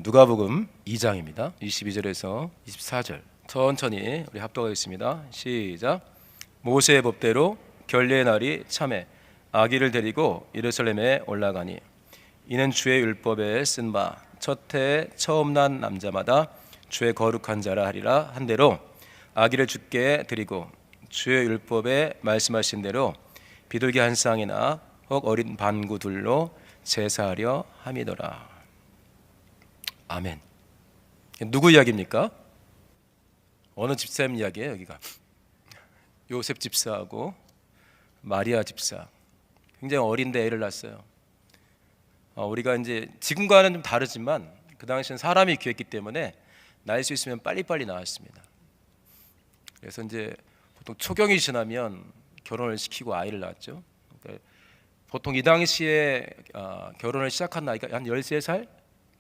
누가복음 2장입니다. 22절에서 24절 천천히 우리 합독하겠습니다. 시작. 모세의 법대로 결례의 날이 참에 아기를 데리고 예루살렘에 올라가니 이는 주의 율법에 쓴 바 첫 해에 처음 난 남자마다 주의 거룩한 자라 하리라 한 대로 아기를 주께 드리고 주의 율법에 말씀하신 대로 비둘기 한 쌍이나 혹 어린 반구 둘로 제사하려 함이더라. 아멘. 누구 이야기입니까? 어느 집사님 이야기예요? 여기가 요셉 집사하고 마리아 집사. 굉장히 어린데 애를 낳았어요. 우리가 이제 지금과는 좀 다르지만 그 당시엔 사람이 귀했기 때문에 낳을 수 있으면 빨리빨리 낳았습니다. 그래서 이제 보통 초경이 지나면 결혼을 시키고 아이를 낳았죠. 그러니까 보통 이 당시에 결혼을 시작한 나이가 한 13살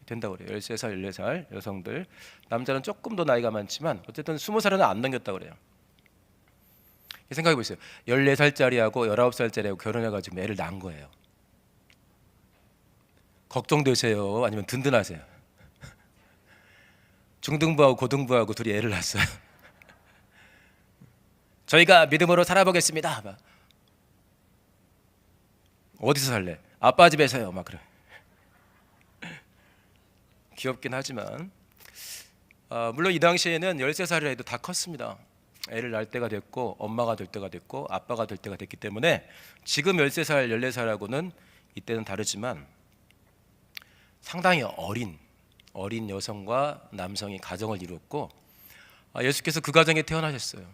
된다고 그래요. 13살, 14살 여성들. 남자는 조금 더 나이가 많지만 어쨌든 20살은 안 넘겼다고 그래요. 생각해 보세요. 14살짜리하고 19살짜리하고 결혼해가지고 애를 낳은 거예요. 걱정되세요? 아니면 든든하세요? 중등부하고 고등부하고 둘이 애를 낳았어요. 저희가 믿음으로 살아보겠습니다. 어디서 살래? 아빠 집에서요. 막 그래. 귀엽긴 하지만 물론 이 당시에는 13살이라 해도 다 컸습니다. 애를 낳을 때가 됐고 엄마가 될 때가 됐고 아빠가 될 때가 됐기 때문에 지금 13살, 14살하고는 이때는 다르지만 상당히 어린 여성과 남성이 가정을 이루었고 예수께서 그 가정에 태어나셨어요.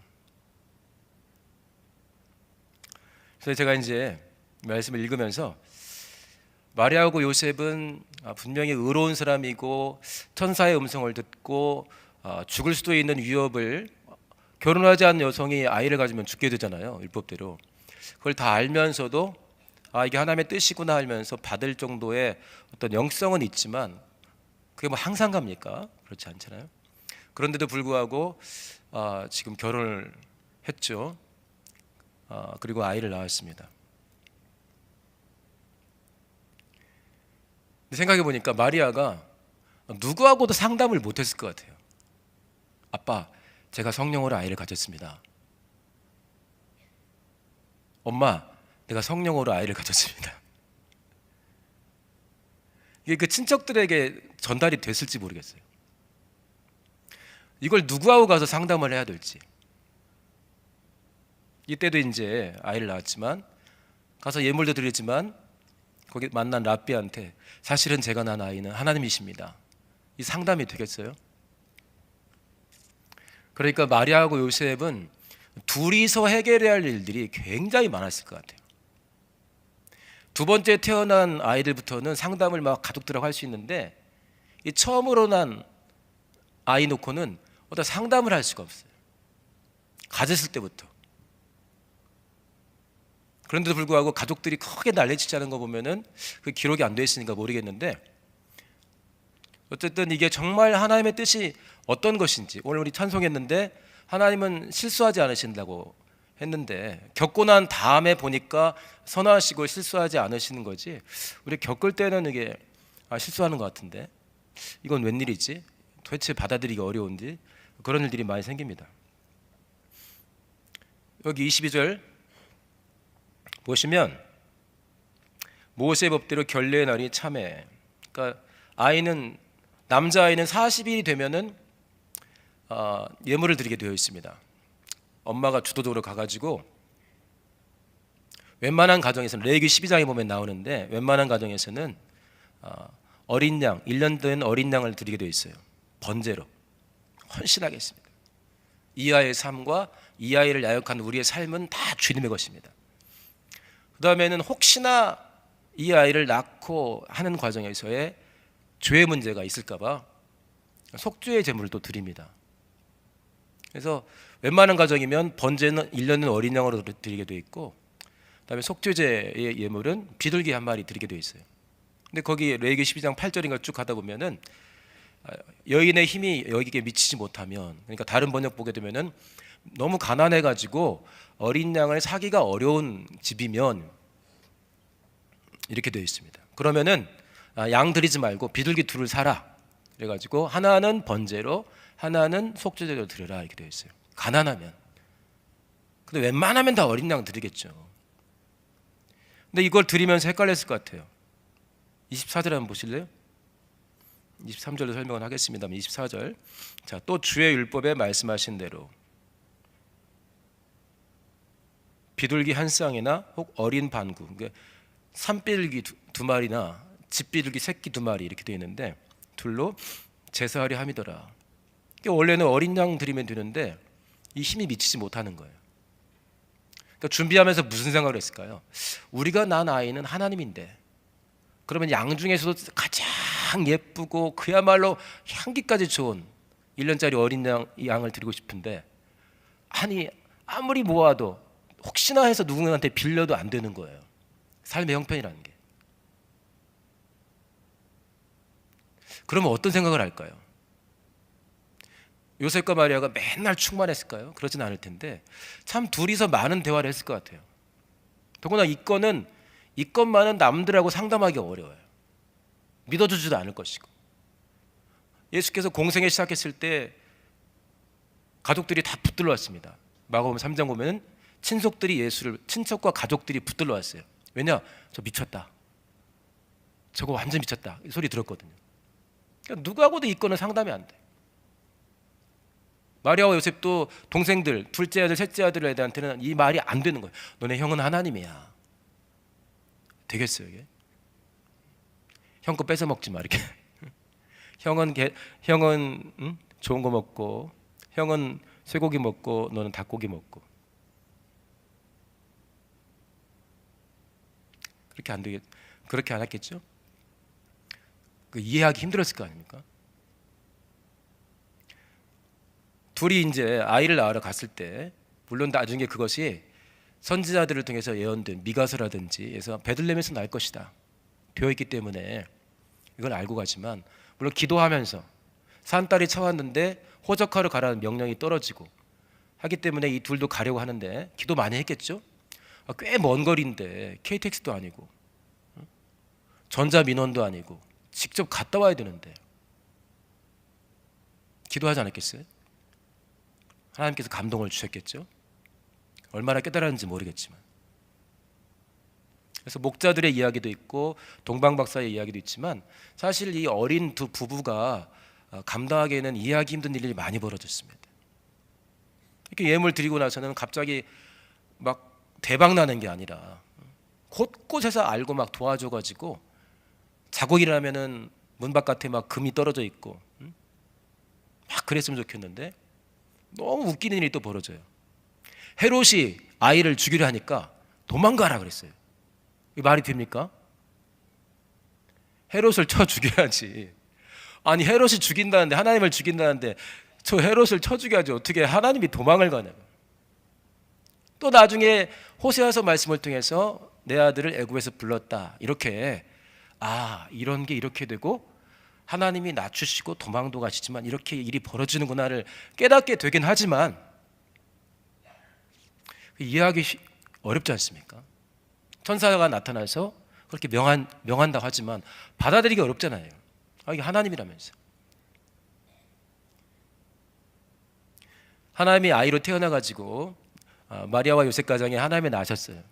그래서 제가 이제 말씀을 읽으면서 마리아하고 요셉은 분명히 의로운 사람이고 천사의 음성을 듣고 죽을 수도 있는 위협을 결혼하지 않은 여성이 아이를 가지면 죽게 되잖아요. 율법대로. 그걸 다 알면서도 이게 하나님의 뜻이구나 하면서 받을 정도의 어떤 영성은 있지만 그게 뭐 항상 갑니까? 그렇지 않잖아요. 그런데도 불구하고 지금 결혼을 했죠. 그리고 아이를 낳았습니다. 생각해 보니까 마리아가 누구하고도 상담을 못했을 것 같아요. 아빠, 제가 성령으로 아이를 가졌습니다. 엄마, 내가 성령으로 아이를 가졌습니다. 이게 그 친척들에게 전달이 됐을지 모르겠어요. 이걸 누구하고 가서 상담을 해야 될지. 이때도 이제 아이를 낳았지만 가서 예물도 드리지만 거기 만난 랍비한테 사실은 제가 낳은 아이는 하나님이십니다. 이 상담이 되겠어요? 그러니까 마리아하고 요셉은 둘이서 해결해야 할 일들이 굉장히 많았을 것 같아요. 두 번째 태어난 아이들부터는 상담을 막 가족들하고 할 수 있는데 이 처음으로 난 아이 놓고는 어떤 상담을 할 수가 없어요. 가졌을 때부터. 그런데도 불구하고 가족들이 크게 난리치지 않은 거 보면은 그 기록이 안 돼 있으니까 모르겠는데 어쨌든 이게 정말 하나님의 뜻이 어떤 것인지 오늘 우리 찬송했는데 하나님은 실수하지 않으신다고 했는데 겪고 난 다음에 보니까 선하시고 실수하지 않으시는 거지 우리 겪을 때는 이게 실수하는 것 같은데 이건 웬일이지? 도대체 받아들이기 어려운지 그런 일들이 많이 생깁니다. 여기 22절 보시면 모세의 법대로 결례의 날이 참에 그러니까 남자아이는 40일이 되면은 예물을 드리게 되어 있습니다. 엄마가 주도적으로 가가지고 웬만한 가정에서는 레위기 12장에 보면 나오는데 웬만한 가정에서는 어린 양 1년 된 어린 양을 드리게 되어 있어요. 번제로 헌신하겠습니다. 이 아이의 삶과 이 아이를 야육한 우리의 삶은 다 주님의 것입니다. 그 다음에는 혹시나 이 아이를 낳고 하는 과정에서의 죄의 문제가 있을까 봐 속죄의 제물을 또 드립니다. 그래서 웬만한 가정이면 번제는 1년 된 어린 양으로 드리게 되어 있고 그다음에 속죄제의 예물은 비둘기 한 마리 드리게 되어 있어요. 근데 거기 레위기 12장 8절인가 쭉 가다 보면은 여인의 힘이 여기에 미치지 못하면 그러니까 다른 번역 보게 되면은 너무 가난해 가지고 어린 양을 사기가 어려운 집이면 이렇게 되어 있습니다. 그러면은 양 드리지 말고 비둘기 둘을 사라. 그래가지고 하나는 번제로 하나는 속죄제로 드려라 이렇게 되어 있어요. 가난하면. 근데 웬만하면 다 어린 양 드리겠죠. 근데 이걸 드리면서 헷갈렸을 것 같아요. 24절 한번 보실래요? 23절로 설명을 하겠습니다만 24절. 자, 또 주의 율법에 말씀하신 대로 비둘기 한 쌍이나 혹 어린 반구, 그러니까 산비둘기 두 마리나 집비둘기 새끼 두 마리 이렇게 되어 있는데 둘로 제사하려 함이더라. 그러니까 원래는 어린 양 드리면 되는데 이 힘이 미치지 못하는 거예요. 그러니까 준비하면서 무슨 생각을 했을까요? 우리가 낳은 아이는 하나님인데 그러면 양 중에서도 가장 예쁘고 그야말로 향기까지 좋은 1년짜리 어린 양을 드리고 싶은데 아니 아무리 모아도 혹시나 해서 누군가한테 빌려도 안 되는 거예요. 삶의 형편이라는 게. 그러면 어떤 생각을 할까요? 요셉과 마리아가 맨날 충만했을까요? 그러진 않을 텐데 참 둘이서 많은 대화를 했을 것 같아요. 더구나 이 것만은 남들하고 상담하기 어려워요. 믿어주지도 않을 것이고. 예수께서 공생에 시작했을 때 가족들이 다 붙들러 왔습니다. 마가복음 3장 보면은 친척과 가족들이 붙들러 왔어요. 왜냐? 저 미쳤다. 저거 완전 미쳤다. 이 소리 들었거든요. 그러니까 누구하고도 이 건은 상담이 안 돼. 마리아와 요셉도 동생들, 둘째 아들, 셋째 아들 애들한테는 이 말이 안 되는 거예요. 너네 형은 하나님이야. 되겠어요 이게? 형 거 뺏어 먹지 마 이렇게. 형은 좋은 거 먹고, 형은 쇠고기 먹고, 너는 닭고기 먹고. 그렇게 안 했겠죠? 이해하기 힘들었을 거 아닙니까? 둘이 이제 아이를 낳으러 갔을 때 물론 나중에 그것이 선지자들을 통해서 예언된 미가서라든지 해서 베들레헴에서 날 것이다 되어 있기 때문에 이걸 알고 가지만 물론 기도하면서 산딸이 쳐왔는데 호적하러 가라는 명령이 떨어지고 하기 때문에 이 둘도 가려고 하는데 기도 많이 했겠죠? 꽤 먼 거리인데 KTX도 아니고 전자민원도 아니고 직접 갔다 와야 되는데 기도하지 않았겠어요? 하나님께서 감동을 주셨겠죠? 얼마나 깨달았는지 모르겠지만. 그래서 목자들의 이야기도 있고 동방박사의 이야기도 있지만 사실 이 어린 두 부부가 감당하기에는 이해하기 힘든 일이 많이 벌어졌습니다. 이렇게 예물 드리고 나서는 갑자기 막 대박 나는 게 아니라 곳곳에서 알고 막 도와줘가지고 자고 일어나면은 문 바깥에 막 금이 떨어져 있고 막 그랬으면 좋겠는데 너무 웃기는 일이 또 벌어져요. 헤롯이 아이를 죽이려 하니까 도망가라 그랬어요. 이 말이 됩니까? 헤롯을 쳐 죽여야지. 아니 헤롯이 죽인다는데 하나님을 죽인다는데 저 헤롯을 쳐 죽여야지 어떻게 하나님이 도망을 가냐고. 또 나중에 호세아서 말씀을 통해서 내 아들을 애굽에서 불렀다 이렇게 이런 게 이렇게 되고 하나님이 낮추시고 도망도 가시지만 이렇게 일이 벌어지는구나를 깨닫게 되긴 하지만 이해하기 어렵지 않습니까? 천사가 나타나서 그렇게 명한다고 하지만 받아들이기 어렵잖아요. 이게 하나님이라면서. 하나님이 아이로 태어나가지고 마리아와 요셉 가정에 하나님이 나셨어요.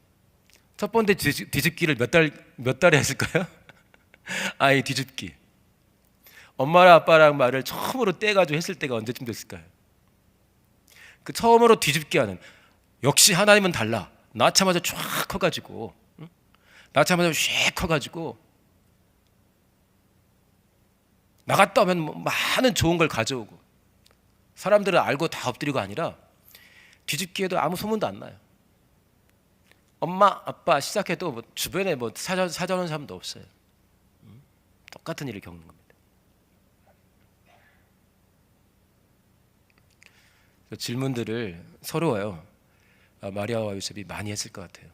첫 번째 뒤집기를 몇 달에 했을까요? 아이 뒤집기. 엄마랑 아빠랑 말을 처음으로 떼가지고 했을 때가 언제쯤 됐을까요? 그 처음으로 뒤집기 하는 역시 하나님은 달라. 낳자마자 쫙 커가지고 낳자마자 쫙 커가지고 나갔다 오면 많은 좋은 걸 가져오고 사람들은 알고 다 엎드리고 아니라 뒤집기에도 아무 소문도 안 나요. 엄마 아빠 시작해도 주변에 사자는 사람도 없어요. 똑같은 일을 겪는 겁니다. 질문들을 서로요 마리아와 요셉이 많이 했을 것 같아요.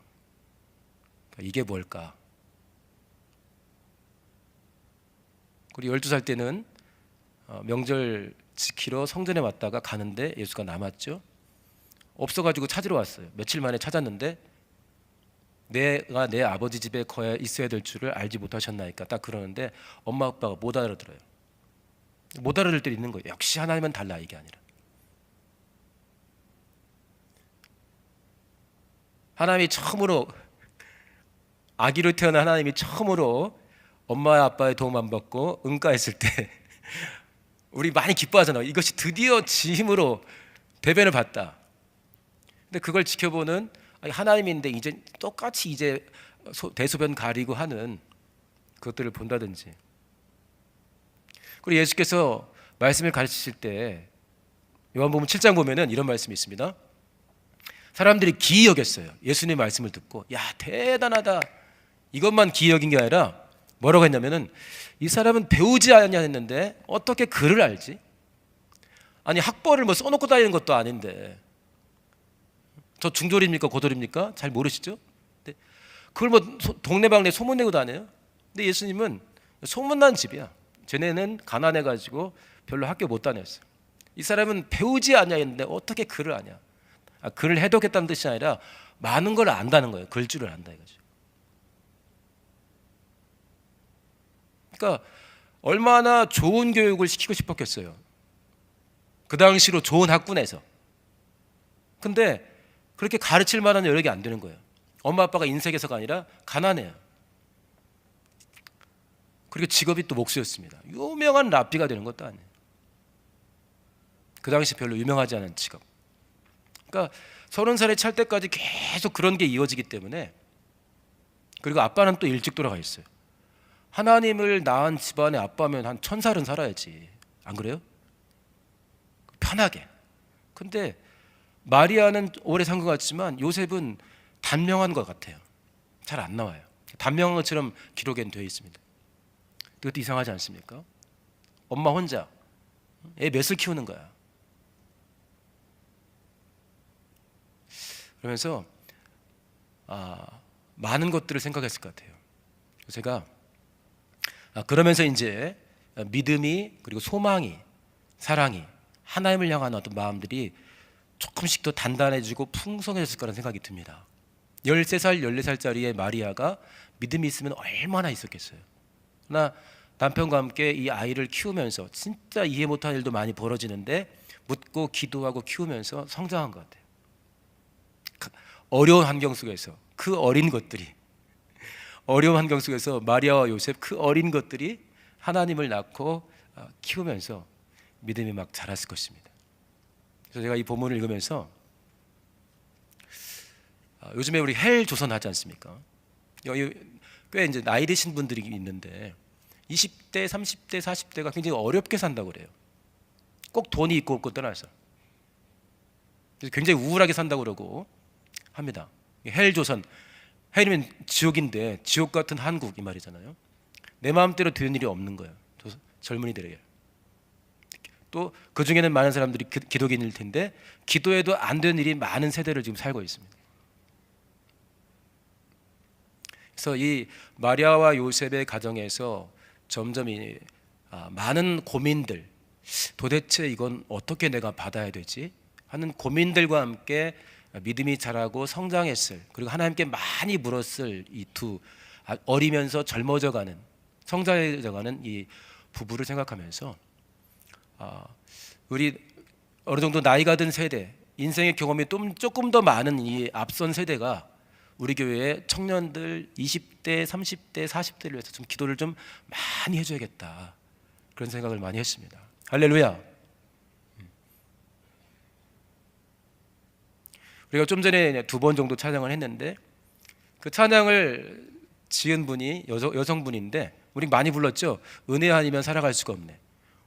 이게 뭘까? 우리 12살 때는 명절 지키러 성전에 왔다가 가는데 예수가 남았죠. 없어가지고 찾으러 왔어요. 며칠 만에 찾았는데 내가 내 아버지 집에 있어야 될 줄을 알지 못하셨나이까 딱 그러는데 엄마 아빠가 못 알아들어요. 못 알아들 때도 있는 거예요. 역시 하나님은 달라, 이게 아니라. 하나님이 처음으로, 아기로 태어난 하나님이 처음으로 엄마 아빠의 도움 안 받고 응가했을 때 우리 많이 기뻐하잖아요. 이것이 드디어 지 힘으로 대변을 받다. 근데 그걸 지켜보는 하나님인데 이제 똑같이 이제 대소변 가리고 하는 그것들을 본다든지. 그리고 예수께서 말씀을 가르치실 때 요한복음 7장 보면은 이런 말씀이 있습니다. 사람들이 기이 여겼어요. 예수님의 말씀을 듣고, 야, 대단하다. 이것만 기이 여긴 게 아니라 뭐라고 했냐면은, 이 사람은 배우지 않냐 했는데 어떻게 글을 알지? 아니, 학벌을 뭐 써놓고 다니는 것도 아닌데, 저 중졸입니까 고졸입니까? 잘 모르시죠? 그걸 뭐 동네방네 소문내고 다녀요. 근데 예수님은 소문난 집이야. 쟤네는 가난해가지고 별로 학교 못 다녔어요. 이 사람은 배우지 않냐 했는데 어떻게 글을 아냐? 글을 해독했다는 뜻이 아니라 많은 걸 안다는 거예요. 글줄을 안다 이거죠. 그러니까 얼마나 좋은 교육을 시키고 싶었겠어요. 그 당시로 좋은 학군에서. 근데 그렇게 가르칠 만한 여력이 안 되는 거예요. 엄마 아빠가 인색해서가 아니라 가난해요. 그리고 직업이 또 목수였습니다. 유명한 랍비가 되는 것도 아니에요. 그 당시 별로 유명하지 않은 직업. 그러니까 30살에 찰 때까지 계속 그런 게 이어지기 때문에. 그리고 아빠는 또 일찍 돌아가 있어요. 하나님을 낳은 집안의 아빠면 한 1000살은 살아야지. 안 그래요? 편하게. 근데 마리아는 오래 산 것 같지만 요셉은 단명한 것 같아요. 잘 안 나와요. 단명한 것처럼 기록엔 되어 있습니다. 그것도 이상하지 않습니까? 엄마 혼자 애 몇을 키우는 거야. 그러면서 많은 것들을 생각했을 것 같아요. 제가 그러면서 이제 믿음이, 그리고 소망이, 사랑이, 하나님을 향한 어떤 마음들이 조금씩 더 단단해지고 풍성해졌을 거라는 생각이 듭니다. 13살, 14살짜리의 마리아가 믿음이 있으면 얼마나 있었겠어요. 그러나 남편과 함께 이 아이를 키우면서 진짜 이해 못하는 일도 많이 벌어지는데 묻고 기도하고 키우면서 성장한 것 같아요. 어려운 환경 속에서 그 어린 것들이, 어려운 환경 속에서 마리아와 요셉 그 어린 것들이 하나님을 낳고 키우면서 믿음이 막 자랐을 것입니다. 그래서 제가 이 본문을 읽으면서 요즘에 우리 헬조선 하지 않습니까? 여기 꽤 이제 나이 드신 분들이 있는데 20대, 30대, 40대가 굉장히 어렵게 산다고 그래요. 꼭 돈이 있고 없고 떠나서. 그래서 굉장히 우울하게 산다고 그러고 합니다. 헬조선, 헬이면 지옥인데 지옥 같은 한국 이 말이잖아요. 내 마음대로 되는 일이 없는 거예요. 젊은이들에게. 또 그 중에는 많은 사람들이 기독인일 텐데 기도해도 안 되는 일이 많은 세대를 지금 살고 있습니다. 그래서 이 마리아와 요셉의 가정에서 점점 많은 고민들, 도대체 이건 어떻게 내가 받아야 되지 하는 고민들과 함께 믿음이 자라고 성장했을, 그리고 하나님께 많이 물었을 이 두 어리면서 젊어져가는, 성장해져가는 이 부부를 생각하면서 우리 어느 정도 나이가 든 세대, 인생의 경험이 조금 더 많은 이 앞선 세대가 우리 교회의 청년들 20대, 30대, 40대를 위해서 좀 기도를 좀 많이 해줘야겠다, 그런 생각을 많이 했습니다. 할렐루야. 우리가 좀 전에 2번 정도 찬양을 했는데 그 찬양을 지은 분이 여성분인데 우리 많이 불렀죠. 은혜 아니면 살아갈 수가 없네.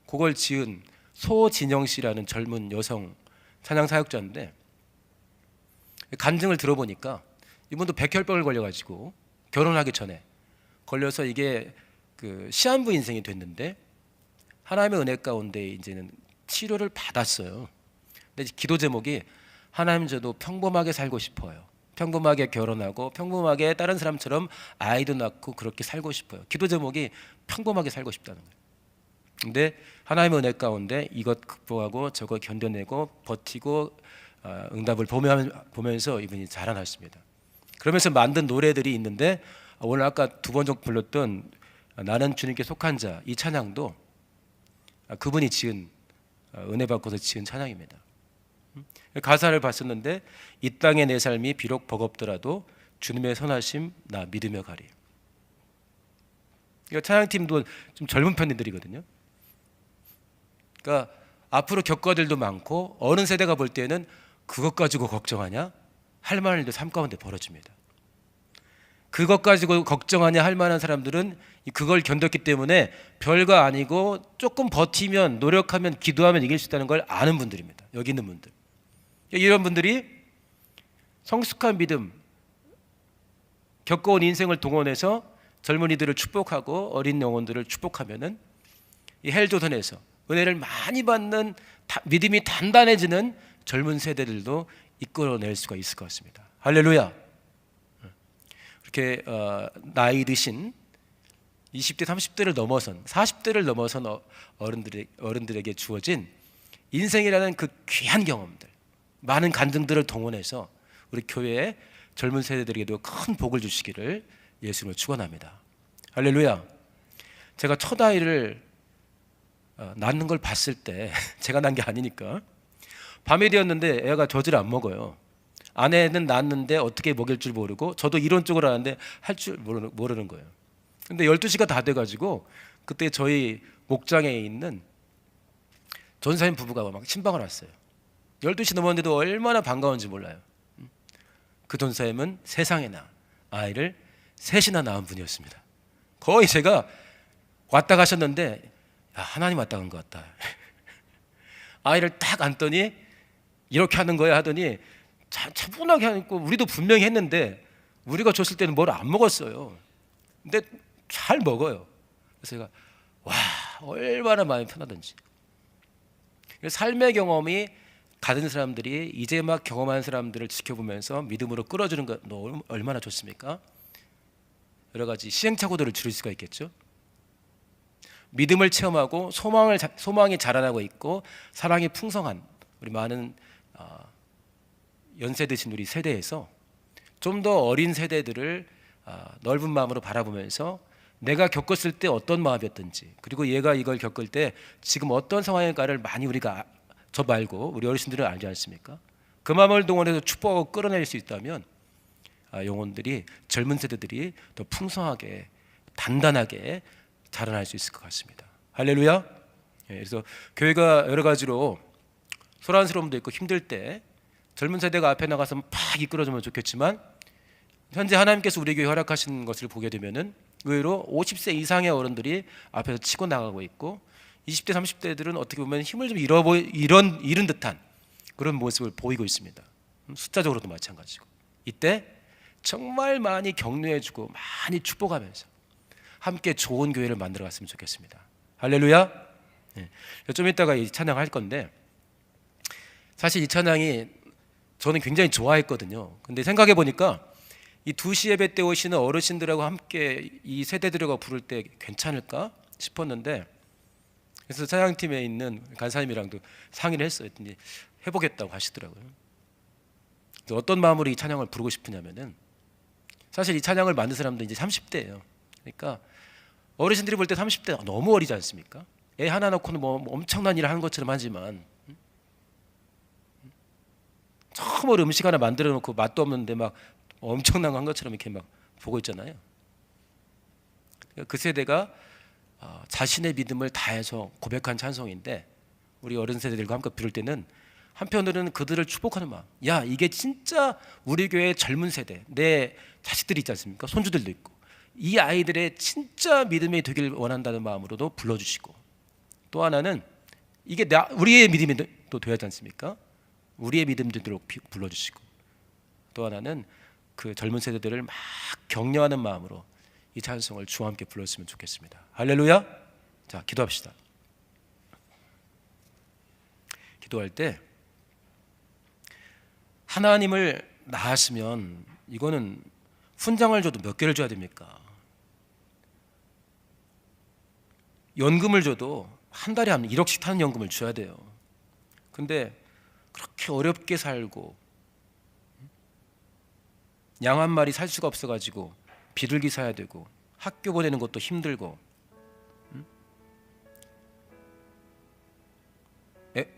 그걸 지은 소진영 씨라는 젊은 여성 찬양 사역자인데 간증을 들어보니까 이분도 백혈병을 걸려가지고 결혼하기 전에 걸려서 이게 그 시한부 인생이 됐는데 하나님의 은혜 가운데 이제는 치료를 받았어요. 근데 기도 제목이 하나님 저도 평범하게 살고 싶어요. 평범하게 결혼하고 평범하게 다른 사람처럼 아이도 낳고 그렇게 살고 싶어요. 기도 제목이 평범하게 살고 싶다는 거예요. 근데 하나님의 은혜 가운데 이것 극복하고 저것 견뎌내고 버티고 응답을 보면서 이분이 자라났습니다. 그러면서 만든 노래들이 있는데 오늘 아까 2번 정도 불렀던 나는 주님께 속한 자, 이 찬양도 그분이 지은 은혜 받고서 지은 찬양입니다. 가사를 봤었는데 이 땅의 내 삶이 비록 버겁더라도 주님의 선하심 나 믿으며 가리. 찬양팀도 좀 젊은 편들이거든요. 그러니까 앞으로 겪어야 될 일도 많고 어느 세대가 볼 때는 그것 가지고 걱정하냐 할 만한 일도 삶 가운데 벌어집니다. 그것 가지고 걱정하냐 할 만한 사람들은 그걸 견뎠기 때문에 별거 아니고 조금 버티면 노력하면 기도하면 이길 수 있다는 걸 아는 분들입니다. 여기 있는 분들. 이런 분들이 성숙한 믿음, 겪어온 인생을 동원해서 젊은이들을 축복하고 어린 영혼들을 축복하면은 이 헬조선에서 은혜를 많이 받는 믿음이 단단해지는 젊은 세대들도 이끌어낼 수가 있을 것 같습니다. 할렐루야. 이렇게 나이 드신 20대 30대를 넘어선 40대를 넘어선 어른들에게 주어진 인생이라는 그 귀한 경험들, 많은 간증들을 동원해서 우리 교회의 젊은 세대들에게도 큰 복을 주시기를 예수님을 축원합니다. 할렐루야. 제가 첫 아이를 낳는 걸 봤을 때 제가 낳은 게 아니니까 밤이 되었는데 애가 젖을 안 먹어요. 아내는 낳았는데 어떻게 먹일 줄 모르고 저도 이론적으로 아는데 할 줄 모르는 거예요. 근데 12시가 다 돼가지고 그때 저희 목장에 있는 전사님 부부가 막 신방을 왔어요. 12시 넘었는데도 얼마나 반가운지 몰라요. 그 전사님은 세상에나 아이를 셋이나 낳은 분이었습니다. 거의 제가 왔다 가셨는데 야, 하나님 왔다 간 것 같다. 아이를 딱 안더니 이렇게 하는 거야 하더니 차분하게 하고 우리도 분명히 했는데 우리가 줬을 때는 뭘 안 먹었어요. 근데 잘 먹어요. 그래서 제가 와 얼마나 마음이 편하던지. 삶의 경험이 가진 사람들이 이제 막 경험한 사람들을 지켜보면서 믿음으로 끌어주는 것 얼마나 좋습니까? 여러 가지 시행착오들을 줄일 수가 있겠죠. 믿음을 체험하고 소망이 자라나고 있고 사랑이 풍성한 우리 많은 연세 드신 우리 세대에서 좀 더 어린 세대들을 넓은 마음으로 바라보면서 내가 겪었을 때 어떤 마음이었던지 그리고 얘가 이걸 겪을 때 지금 어떤 상황일까를 많이 우리가 저 말고 우리 어르신들은 알지 않습니까? 그 마음을 동원해서 축복하고 끌어낼 수 있다면 영혼들이 젊은 세대들이 더 풍성하게 단단하게 자라날 수 있을 것 같습니다. 할렐루야. 그래서 교회가 여러 가지로 소란스러움도 있고 힘들 때 젊은 세대가 앞에 나가서 팍 이끌어주면 좋겠지만 현재 하나님께서 우리 교회 허락하신 것을 보게 되면은 의외로 50세 이상의 어른들이 앞에서 치고 나가고 있고 20대 30대들은 어떻게 보면 힘을 좀 잃은 듯한 그런 모습을 보이고 있습니다. 숫자적으로도 마찬가지고 이때 정말 많이 격려해주고 많이 축복하면서 함께 좋은 교회를 만들어 갔으면 좋겠습니다. 할렐루야. 좀 이따가 이 찬양 할 건데 사실 이 찬양이 저는 굉장히 좋아했거든요. 근데 생각해 보니까 이 2시 예배 때 오시는 어르신들하고 함께 이 세대들과 부를 때 괜찮을까 싶었는데 그래서 찬양팀에 있는 간사님이랑도 상의를 했어요. 해보겠다고 하시더라고요. 어떤 마음으로 이 찬양을 부르고 싶으냐면은 사실 이 찬양을 만든 사람도 이제 30대예요. 그러니까 어르신들이 볼 때 30대 너무 어리지 않습니까? 애 하나 놓고는 뭐 엄청난 일을 하는 것처럼 하지만 처음으로 음식 하나 만들어 놓고 맛도 없는데 막 엄청난 거 한 것처럼 이렇게 막 보고 있잖아요. 그 세대가 자신의 믿음을 다해서 고백한 찬송인데 우리 어른 세대들과 함께 부를 때는 한편으로는 그들을 축복하는 마음. 야 이게 진짜 우리 교회의 젊은 세대 내 자식들이 있지 않습니까? 손주들도 있고 이 아이들의 진짜 믿음이 되길 원한다는 마음으로도 불러주시고 또 하나는 이게 우리의 믿음이 또 되지 않습니까? 우리의 믿음들로 불러주시고 또 하나는 그 젊은 세대들을 막 격려하는 마음으로 이 찬송을 주와 함께 불렀으면 좋겠습니다. 할렐루야. 자 기도합시다. 기도할 때 하나님을 낳았으면 이거는 훈장을 줘도 몇 개를 줘야 됩니까? 연금을 줘도 한 달에 한 1억씩 타는 연금을 줘야 돼요. 근데 그렇게 어렵게 살고 양 한 마리 살 수가 없어가지고 비둘기 사야 되고 학교 보내는 것도 힘들고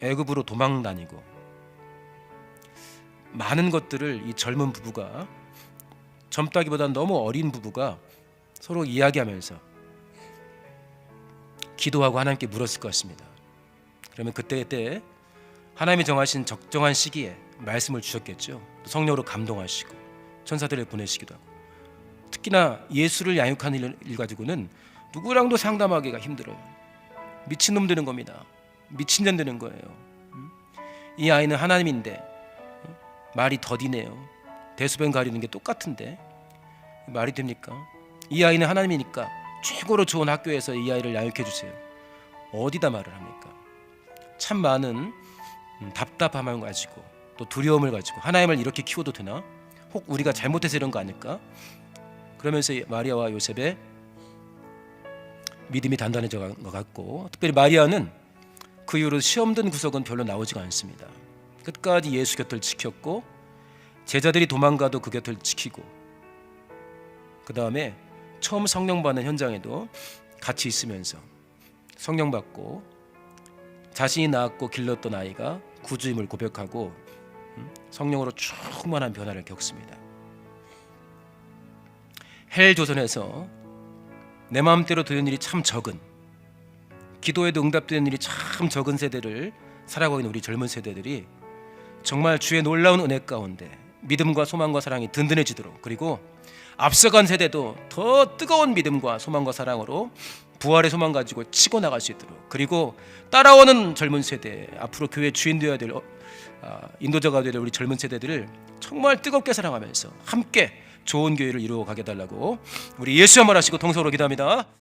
애굽으로 도망 다니고 많은 것들을 이 젊은 부부가, 젊다기보다는 너무 어린 부부가 서로 이야기하면서 기도하고 하나님께 물었을 것 같습니다. 그러면 그때 하나님이 정하신 적정한 시기에 말씀을 주셨겠죠. 성령으로 감동하시고 천사들을 보내시기도 하고. 특히나 예수를 양육하는 일 가지고는 누구랑도 상담하기가 힘들어요. 미친놈 되는 겁니다. 미친년 되는 거예요. 이 아이는 하나님인데 말이 더디네요. 대수변 가리는 게 똑같은데 말이 됩니까? 이 아이는 하나님이니까 최고로 좋은 학교에서 이 아이를 양육해 주세요. 어디다 말을 합니까? 참 많은 답답함을 가지고 또 두려움을 가지고 하나님을 이렇게 키워도 되나? 혹 우리가 잘못해서 이런 거 아닐까? 그러면서 마리아와 요셉의 믿음이 단단해져 간 것 같고, 특별히 마리아는 그 이후로 시험 든 구석은 별로 나오지가 않습니다. 끝까지 예수 곁을 지켰고 제자들이 도망가도 그 곁을 지키고, 그 다음에 처음 성령 받는 현장에도 같이 있으면서 성령 받고 자신이 낳았고 길렀던 아이가 구주임을 고백하고 성령으로 충만한 변화를 겪습니다. 헬 조선에서 내 마음대로 되는 일이 참 적은, 기도에도 응답되는 일이 참 적은 세대를 살아가고 있는 우리 젊은 세대들이 정말 주의 놀라운 은혜 가운데 믿음과 소망과 사랑이 든든해지도록, 그리고 앞서간 세대도 더 뜨거운 믿음과 소망과 사랑으로 부활의 소망 가지고 치고 나갈 수 있도록, 그리고 따라오는 젊은 세대, 앞으로 교회 주인 되어야 될 인도자가 될 우리 젊은 세대들을 정말 뜨겁게 사랑하면서 함께 좋은 교회를 이루어 가게 해달라고 우리 예수 한번 하시고 통성으로 기도합니다.